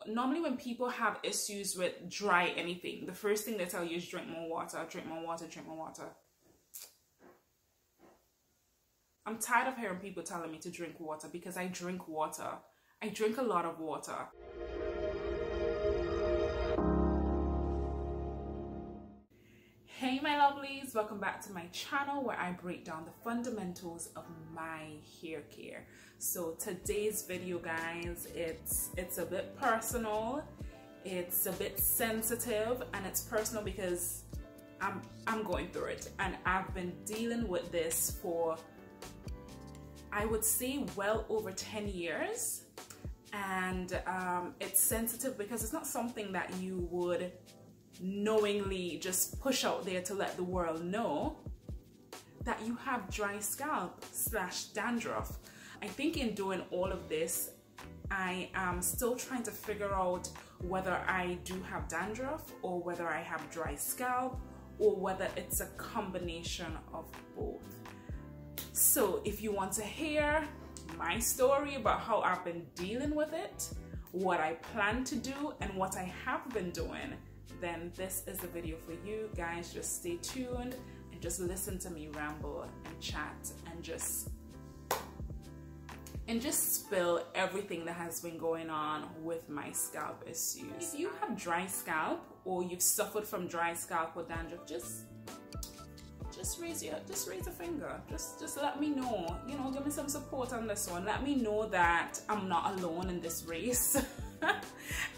normally when people have issues with dry anything, the first thing they tell you is drink more water, drink more water, drink more water. I'm tired of hearing people telling me to drink water because I drink water. I drink a lot of water. Hey my lovelies, welcome back to my channel where I break down the fundamentals of my hair care. So today's video, guys, it's a bit personal, it's a bit sensitive, and it's personal because I'm going through it, and I've been dealing with this for, I would say, well over 10 years. And it's sensitive because it's not something that you would knowingly just push out there to let the world know that you have dry scalp / dandruff. I think in doing all of this, I am still trying to figure out whether I do have dandruff or whether I have dry scalp or whether it's a combination of both. So if you want to hear my story about how I've been dealing with it, what I plan to do, and what I have been doing, then this is the video for you guys. Just stay tuned and just listen to me ramble and chat and just spill everything that has been going on with my scalp issues. If you have dry scalp or you've suffered from dry scalp or dandruff, just raise a finger. Just let me know. You know, give me some support on this one. Let me know that I'm not alone in this race.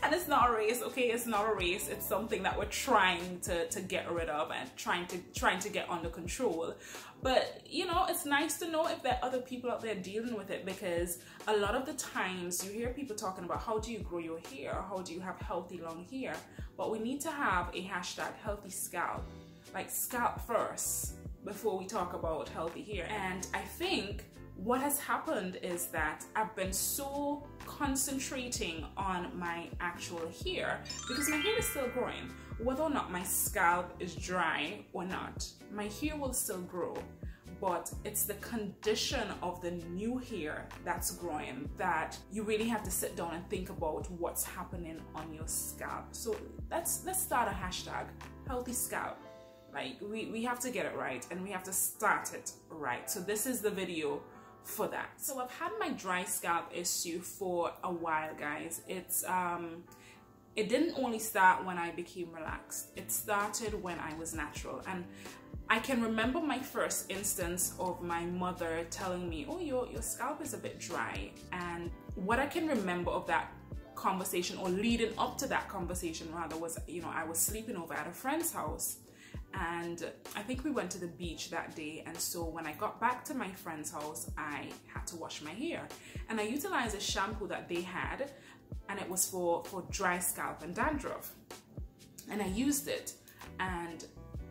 And it's not a race, okay? It's not a race. It's something that we're trying to get rid of and trying to get under control. But you know, it's nice to know if there are other people out there dealing with it, because a lot of the times you hear people talking about how do you grow your hair, how do you have healthy long hair, but we need to have a hashtag healthy scalp. Like, scalp first before we talk about healthy hair. And I think what has happened is that I've been so concentrating on my actual hair, because my hair is still growing. Whether or not my scalp is dry or not, my hair will still grow. But it's the condition of the new hair that's growing that you really have to sit down and think about what's happening on your scalp. So let's start a hashtag healthy scalp. Like, we have to get it right, and we have to start it right. So this is the video for that. So I've had my dry scalp issue for a while, guys. It didn't only start when I became relaxed. It started when I was natural. And I can remember my first instance of my mother telling me, oh, your scalp is a bit dry. And what I can remember of that conversation, or leading up to that conversation rather, was, you know, I was sleeping over at a friend's house. And I think we went to the beach that day, and so when I got back to my friend's house, I had to wash my hair, and I utilized a shampoo that they had, and it was for dry scalp and dandruff, and I used it. And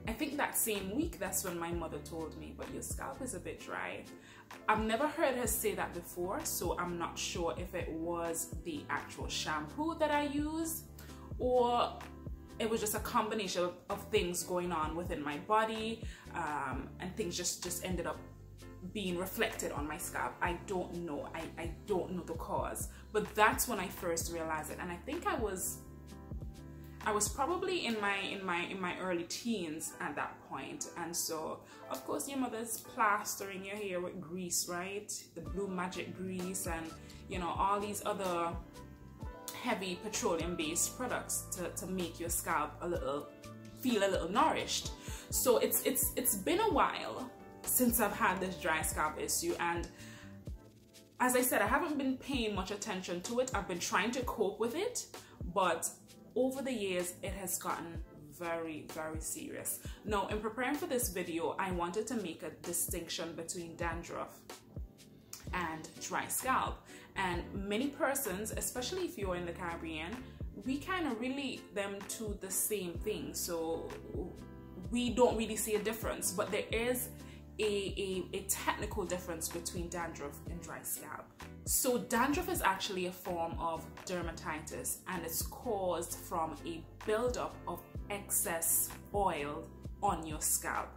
I think that same week, that's when my mother told me, but your scalp is a bit dry. I've never heard her say that before, so I'm not sure if it was the actual shampoo that I used, or it was just a combination of things going on within my body, and things just ended up being reflected on my scalp. I don't know. I don't know the cause, but that's when I first realized it. And I think I was probably in my early teens at that point. And so of course your mother's plastering your hair with grease, right? The Blue Magic grease, and you know, all these other heavy petroleum-based products to make your scalp feel a little nourished. So it's been a while since I've had this dry scalp issue, and as I said, I haven't been paying much attention to it. I've been trying to cope with it, but over the years it has gotten very, very serious. Now, in preparing for this video, I wanted to make a distinction between dandruff and dry scalp. And many persons, especially if you're in the Caribbean, we kind of relate them to the same thing, so we don't really see a difference. But there is a technical difference between dandruff and dry scalp. So dandruff is actually a form of dermatitis, and it's caused from a buildup of excess oil on your scalp.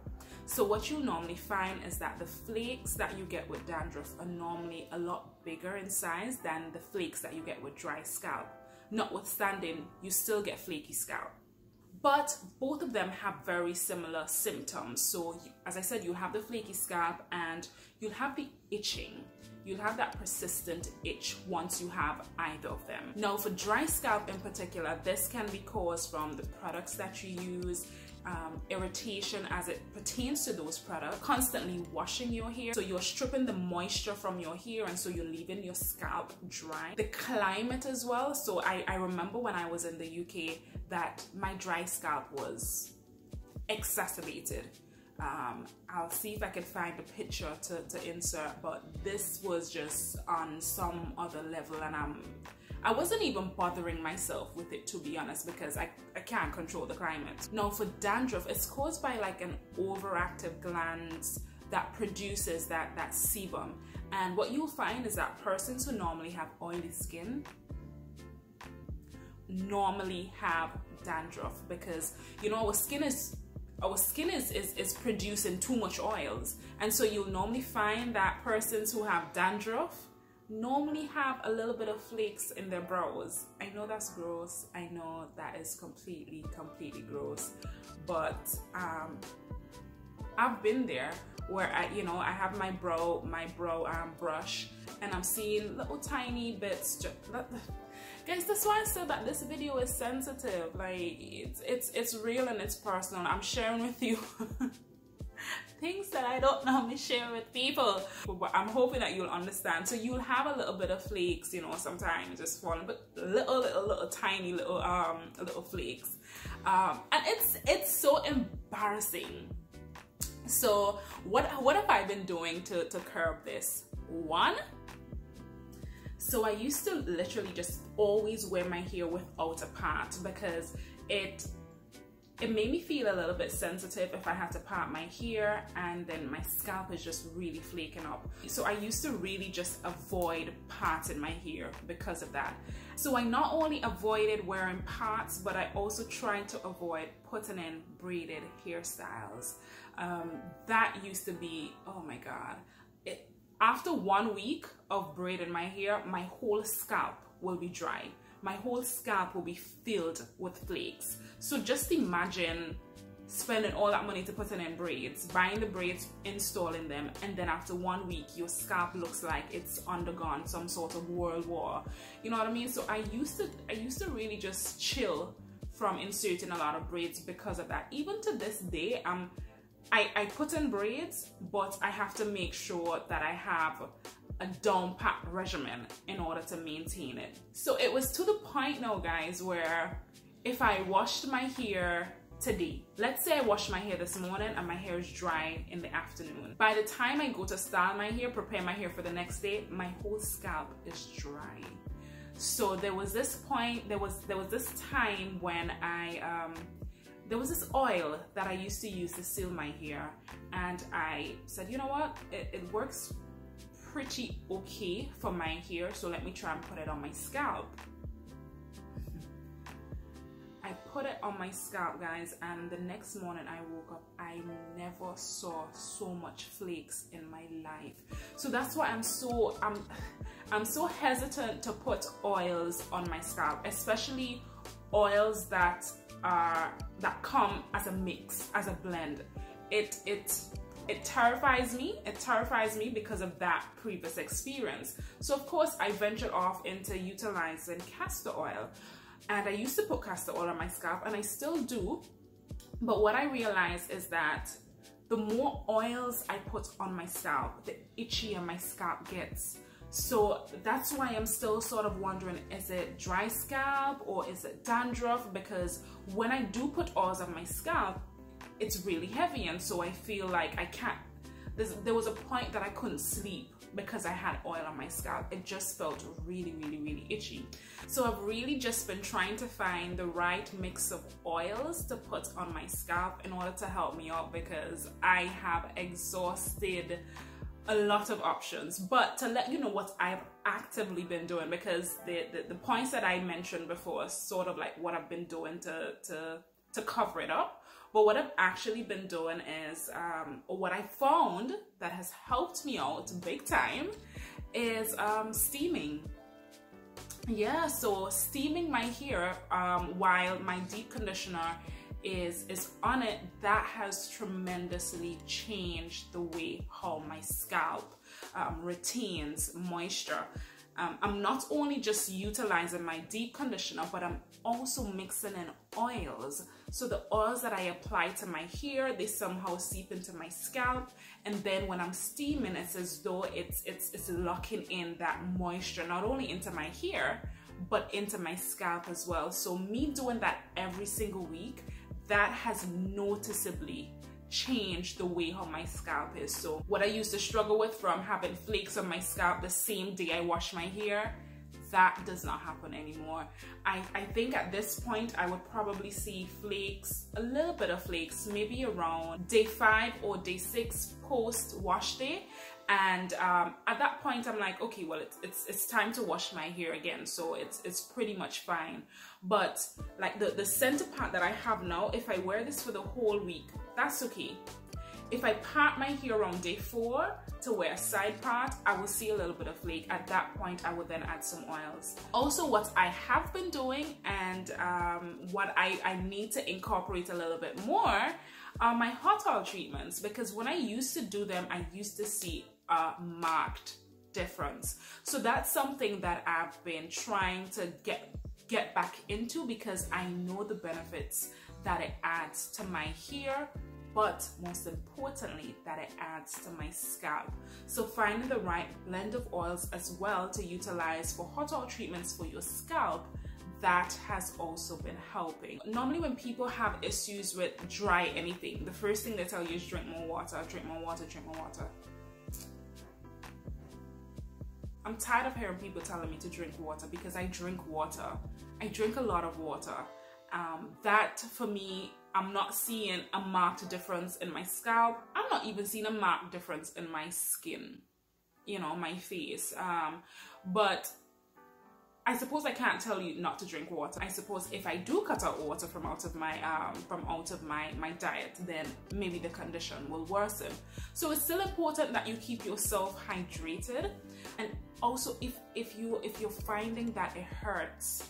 So what you'll normally find is that the flakes that you get with dandruff are normally a lot bigger in size than the flakes that you get with dry scalp. notwithstanding, you still get flaky scalp. But both of them have very similar symptoms. So as I said, you have the flaky scalp and you'll have the itching. You'll have that persistent itch once you have either of them. Now for dry scalp in particular, this can be caused from the products that you use, irritation as it pertains to those products, constantly washing your hair, so you're stripping the moisture from your hair and so you're leaving your scalp dry. The climate as well. So I remember when I was in the UK that my dry scalp was exacerbated. I'll see if I can find a picture to insert, but this was just on some other level, and I wasn't even bothering myself with it, to be honest, because I can't control the climate. Now for dandruff, it's caused by like an overactive glands that produces that sebum, and what you'll find is that persons who normally have oily skin normally have dandruff, because you know our skin is producing too much oils, and so you'll normally find that persons who have dandruff normally have a little bit of flakes in their brows. I know that's gross. I know that is completely gross, but I've been there where I have my brow brush and I'm seeing little tiny bits. Guys, that's why I said that this video is sensitive. Like it's real and it's personal. I'm sharing with you things that I don't normally share with people, but I'm hoping that you'll understand. So you'll have a little bit of flakes, sometimes just falling, but little tiny little flakes, and it's so embarrassing. So what have I been doing to curb this? One, so I used to literally just always wear my hair without a part, because it made me feel a little bit sensitive if I had to part my hair and then my scalp is just really flaking up. So I used to really just avoid parting my hair because of that. So I not only avoided wearing parts, but I also tried to avoid putting in braided hairstyles. That used to be, oh my God. After 1 week of braiding my hair, my whole scalp will be dry. My whole scalp will be filled with flakes. So just imagine spending all that money to put in braids, buying the braids, installing them, and then after 1 week, your scalp looks like it's undergone some sort of world war. You know what I mean? So I used to really just chill from inserting a lot of braids because of that. Even to this day, I put in braids, but I have to make sure that I have a down pat regimen in order to maintain it. So it was to the point now, guys, where if I washed my hair today, let's say I washed my hair this morning and my hair is dry in the afternoon, by the time I go to style my hair, prepare my hair for the next day, my whole scalp is dry. So there was this point, there was this time when there was this oil that I used to use to seal my hair, and I said, you know what, it works pretty okay for my hair, so let me try and put it on my scalp. I put it on my scalp, guys, and the next morning I woke up, I never saw so much flakes in my life. So that's why I'm so hesitant to put oils on my scalp, especially oils that come as a mix, as a blend. It terrifies me. It terrifies me because of that previous experience. So of course I ventured off into utilizing castor oil, and I used to put castor oil on my scalp, and I still do. But what I realized is that the more oils I put on my scalp, the itchier my scalp gets. So that's why I'm still sort of wondering, is it dry scalp or is it dandruff? Because when I do put oils on my scalp, it's really heavy, and so I feel like I can't. There was a point that I couldn't sleep because I had oil on my scalp. It just felt really itchy. So I've really just been trying to find the right mix of oils to put on my scalp in order to help me out, because I have exhausted a lot of options. But to let you know what I've actively been doing, because the points that I mentioned before is sort of like what I've been doing to cover it up. But what I've actually been doing is, or what I found that has helped me out big time, is steaming. yeah, so steaming my hair while my deep conditioner is on it, that has tremendously changed the way how my scalp retains moisture. I'm not only just utilizing my deep conditioner, but I'm also mixing in oils. So the oils that I apply to my hair, they somehow seep into my scalp, and then when I'm steaming, it's as though it's locking in that moisture, not only into my hair, but into my scalp as well. So me doing that every single week, that has noticeably change the way how my scalp is. So what I used to struggle with from having flakes on my scalp the same day I wash my hair, that does not happen anymore. I think at this point I would probably see flakes, a little bit of flakes, maybe around day 5 or day 6 post wash day. And at that point I'm like, okay, well it's time to wash my hair again, so it's pretty much fine. But like the center part that I have now, if I wear this for the whole week, that's okay. If I part my hair around day 4 to wear a side part, I will see a little bit of flake. At that point I would then add some oils. Also, what I have been doing and what I need to incorporate a little bit more are my hot oil treatments, because when I used to do them, I used to see a marked difference. So that's something that I've been trying to get back into, because I know the benefits that it adds to my hair, but most importantly that it adds to my scalp. So finding the right blend of oils as well to utilize for hot oil treatments for your scalp, that has also been helping. Normally when people have issues with dry anything, the first thing they tell you is drink more water, drink more water, drink more water. I'm tired of hearing people telling me to drink water, because I drink water. I drink a lot of water. That for me, I'm not seeing a marked difference in my scalp. I'm not even seeing a marked difference in my skin, you know, my face. But I suppose I can't tell you not to drink water. I suppose if I do cut out water from out of my diet, then maybe the condition will worsen. So it's still important that you keep yourself hydrated. And also if you're finding that it hurts,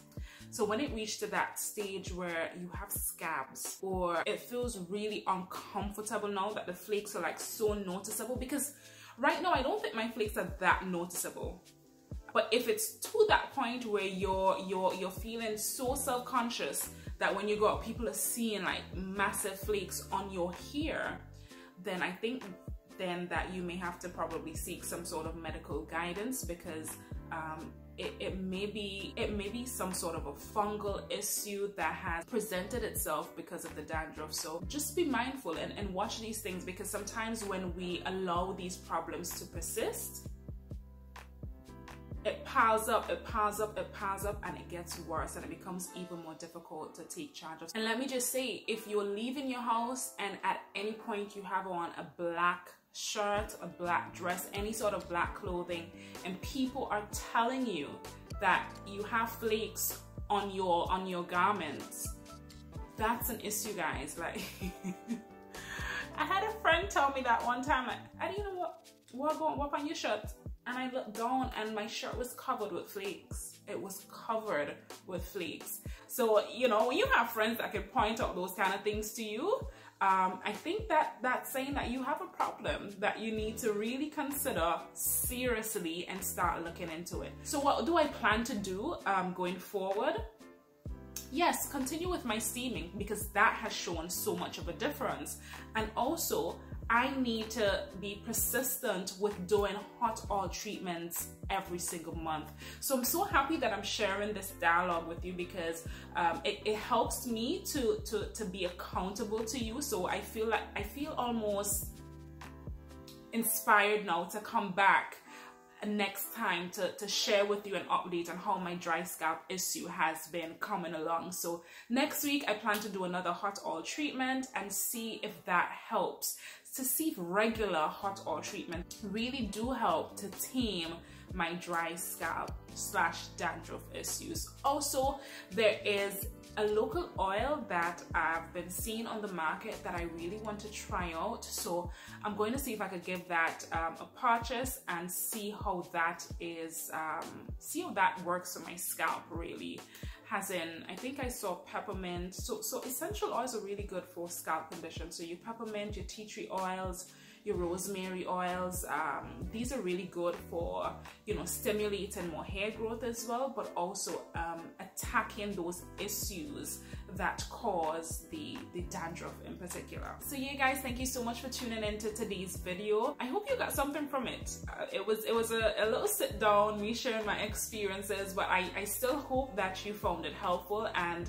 so when it reaches to that stage where you have scabs, or it feels really uncomfortable now that the flakes are like so noticeable, because right now I don't think my flakes are that noticeable. But if it's to that point where you're feeling so self-conscious that when you go out, people are seeing like massive flakes on your hair, then I think then that you may have to probably seek some sort of medical guidance, because it may be some sort of a fungal issue that has presented itself because of the dandruff. So just be mindful and watch these things, because sometimes when we allow these problems to persist, it piles up, it piles up, it piles up, and it gets worse, and it becomes even more difficult to take charge of. And let me just say, if you're leaving your house and at any point you have on a black shirt, a black dress, any sort of black clothing, and people are telling you that you have flakes on your garments, that's an issue, guys. Like I had a friend tell me that one time, like, I didn't know what on your shirt. And I looked down and my shirt was covered with flakes. It was covered with flakes. So, you know, when you have friends that can point out those kind of things to you, I think that's saying that you have a problem that you need to really consider seriously and start looking into it. So what do I plan to do going forward? Yes, continue with my steaming, because that has shown so much of a difference. And also, I need to be persistent with doing hot oil treatments every single month. So I'm so happy that I'm sharing this dialogue with you, because it helps me to be accountable to you. So I feel almost inspired now to come back next time to share with you an update on how my dry scalp issue has been coming along. So next week I plan to do another hot oil treatment and see if that helps, to see if regular hot oil treatment really do help to tame my dry scalp / dandruff issues. Also, there is a local oil that I've been seeing on the market that I really want to try out. So I'm going to see if I could give that a purchase and see how that is, see how that works for my scalp really. As in, I think I saw peppermint. So essential oils are really good for scalp conditions. So your peppermint, your tea tree oils, your rosemary oils, these are really good for, you know, stimulating more hair growth as well, but also attacking those issues that cause the dandruff in particular. So yeah guys, thank you so much for tuning in to today's video. I hope you got something from it. It was a little sit down, me sharing my experiences, but I still hope that you found it helpful, and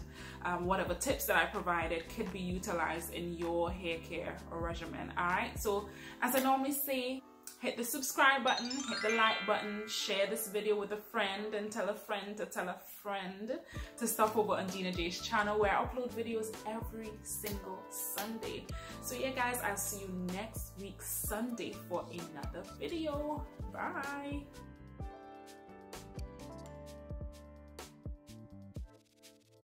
whatever tips that I provided could be utilized in your hair care or regimen. Alright, so as I normally say, hit the subscribe button, hit the like button, share this video with a friend, and tell a friend to tell a friend to stop over on DenaJ's channel, where I upload videos every single Sunday. So yeah guys, I'll see you next week Sunday for another video. Bye.